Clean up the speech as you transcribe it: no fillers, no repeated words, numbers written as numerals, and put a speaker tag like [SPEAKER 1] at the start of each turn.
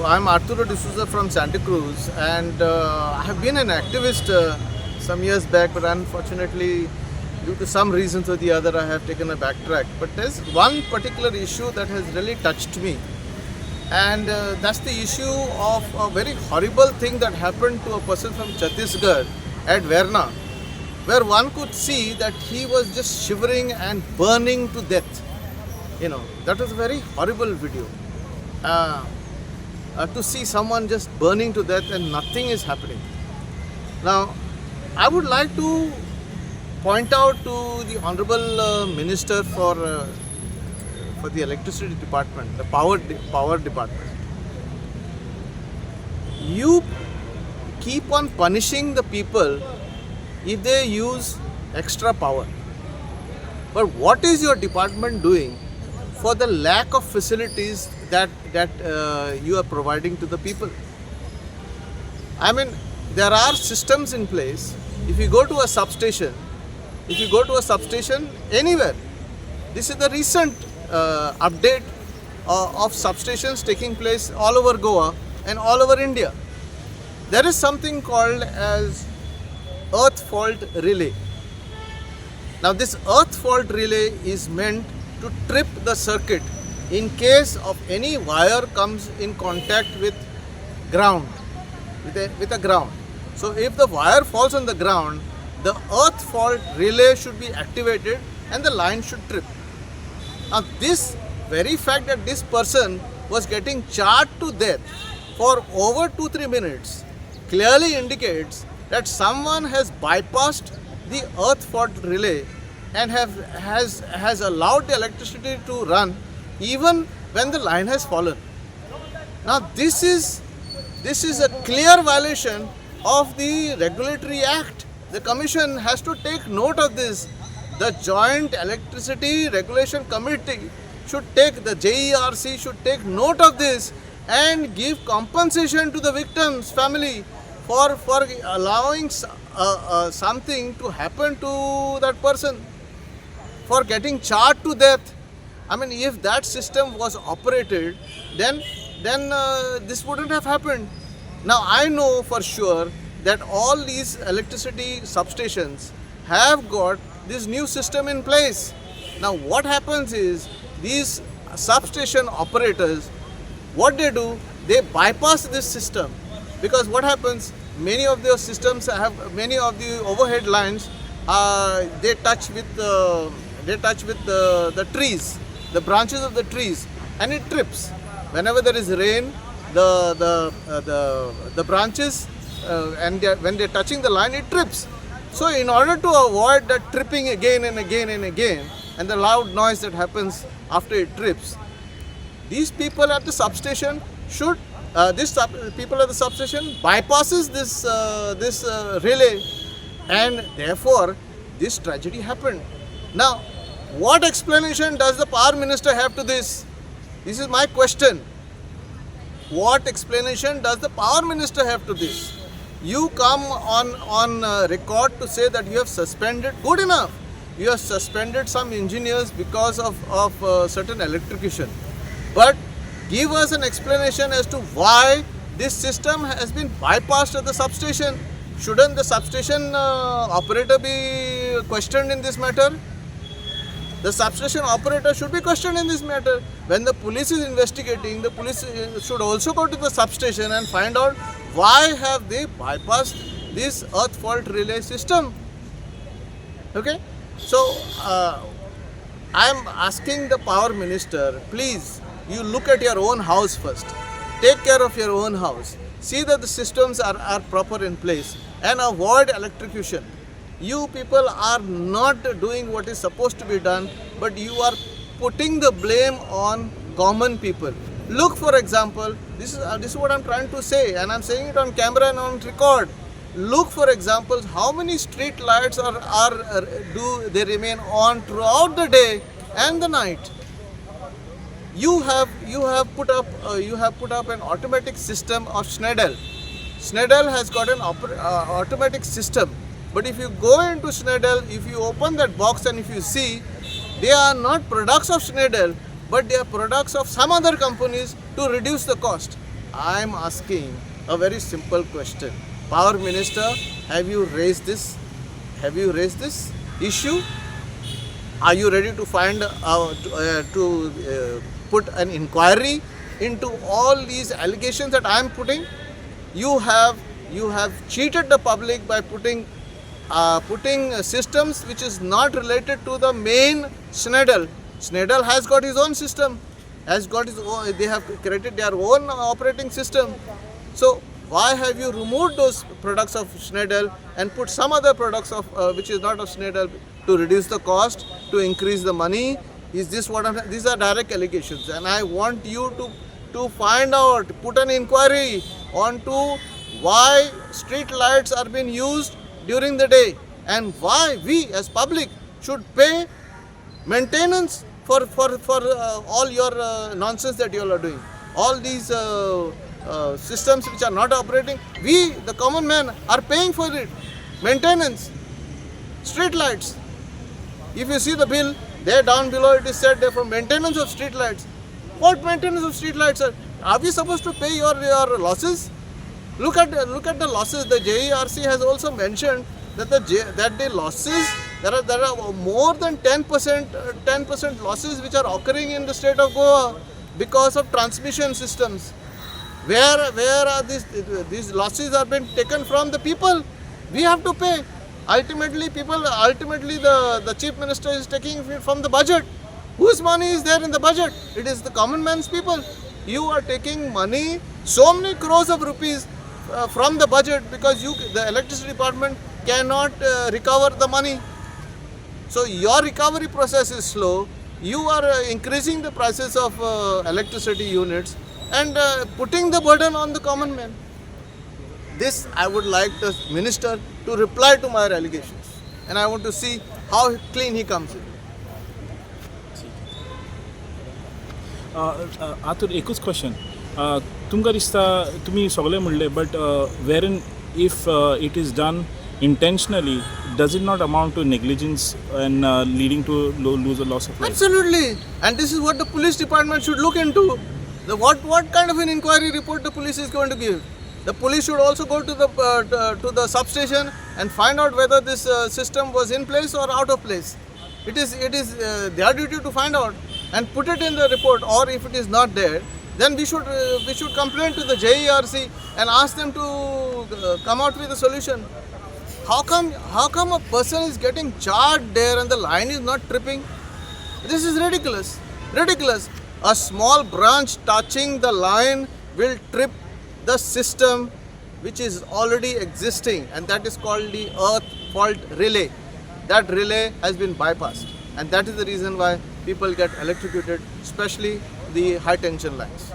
[SPEAKER 1] I'm Arturo D'Souza from Santa Cruz, and I have been an activist some years back, but unfortunately, due to some reasons or the other, I have taken a backtrack. But there's one particular issue that has really touched me, and that's the issue of a very horrible thing that happened to a person from Chhattisgarh at Verna, where one could see that he was just shivering and burning to death. That was a very horrible video. To see someone just burning to death and nothing is happening. Now, I would like to point out to the Honorable Minister for the Electricity Department, the Power Department. You keep on punishing the people if they use extra power. But what is your department doing for the lack of facilities that you are providing to the people? I mean, there are systems in place. If you go to a substation, anywhere, this is the recent update of substations taking place all over Goa and all over India. There is something called as earth fault relay. Now, this earth fault relay is meant to trip the circuit in case of any wire comes in contact with ground, with a ground. So if the wire falls on the ground, the earth fault relay should be activated and the line should trip. Now, this very fact that this person was getting charred to death for over 2-3 minutes clearly indicates that someone has bypassed the earth fault relay and has allowed the electricity to run even when the line has fallen. Now, this is a clear violation of the Regulatory Act. The Commission has to take note of this. The Joint Electricity Regulation Committee should the JERC should take note of this and give compensation to the victim's family for allowing something to happen to that person, for getting charred to death. I mean, if that system was operated, then this wouldn't have happened. Now, I know for sure that all these electricity substations have got this new system in place. Now, what happens is these substation operators, what they do, they bypass this system, because what happens, many of the systems have many of the overhead lines. They touch with the trees, the branches of the trees, and it trips. Whenever there is rain, the branches when they're touching the line, it trips. So in order to avoid that tripping again and again and again, and the loud noise that happens after it trips, these people at the substation should people at the substation bypasses this relay, and therefore this tragedy happened. Now, what explanation does the Power Minister have to this? This is my question. What explanation does the Power Minister have to this? You come on record to say that you have suspended, good enough, you have suspended some engineers because of certain electrocution. But give us an explanation as to why this system has been bypassed at the substation. Shouldn't the substation operator be questioned in this matter? The substation operator should be questioned in this matter. When the police is investigating, the police should also go to the substation and find out why have they bypassed this earth fault relay system. Okay? So, I am asking the Power Minister, please, you look at your own house first. Take care of your own house. See that the systems are proper in place and avoid electrocution. You people are not doing what is supposed to be done, but you are putting the blame on common people. Look, for example, this is what I'm trying to say, and I'm saying it on camera and on record. Look, for example, how many street lights do they remain on throughout the day and the night. You have put up an automatic system of Schneider. Schneider has got an automatic system. But if you go into Schneider, if you open that box and if you see, they are not products of Schneider, but they are products of some other companies to reduce the cost. I'm asking a very simple question. Power Minister, have you raised this? Have you raised this issue? Are you ready to put an inquiry into all these allegations that I am putting? You have cheated the public by putting systems which is not related to the main Schneider. Schneider has got his own system, has got his own, they have created their own operating system. So why have you removed those products of Schneider and put some other products of which is not of Schneider to reduce the cost, to increase the money? Is this what I'm, these are direct allegations, and I want you to find out, put an inquiry onto why street lights are being used during the day and why we as public should pay maintenance for all your nonsense that you all are doing. All these systems which are not operating, we the common man are paying for it. Maintenance, street lights. If you see the bill, there down below it is said there for maintenance of street lights. What maintenance of street lights are we supposed to pay your losses? Look at the losses. The JERC has also mentioned that the losses, there are more than 10% losses which are occurring in the state of Goa because of transmission systems. Where are these losses are being taken from the people? We have to pay. Ultimately the chief minister is taking it from the budget. Whose money is there in the budget? It is the common man's people. You are taking money, so many crores of rupees from the budget because the electricity department cannot recover the money. So your recovery process is slow. You are increasing the prices of electricity units and putting the burden on the common man. This I would like the minister to reply to my allegations, and I want to see how clean he comes in.
[SPEAKER 2] आतूर एकूच question तुमकां दिसता तुमी सगळें म्हणलें but Warren if it is done intentionally, does it not amount to negligence and leading to lose a loss of life?
[SPEAKER 1] Absolutely, and this is what the police department should look into. What kind of an inquiry report the police is going to give? The police should also go to the substation and find out whether this system was in place or out of place. It is their duty to find out and put it in the report. Or if it is not there, then we should complain to the JERC and ask them to come out with a solution. How come a person is getting charged there and the line is not tripping? This is ridiculous. Ridiculous. A small branch touching the line will trip the system which is already existing, and that is called the earth fault relay. That relay has been bypassed, and that is the reason why people get electrocuted, especially the high tension lines.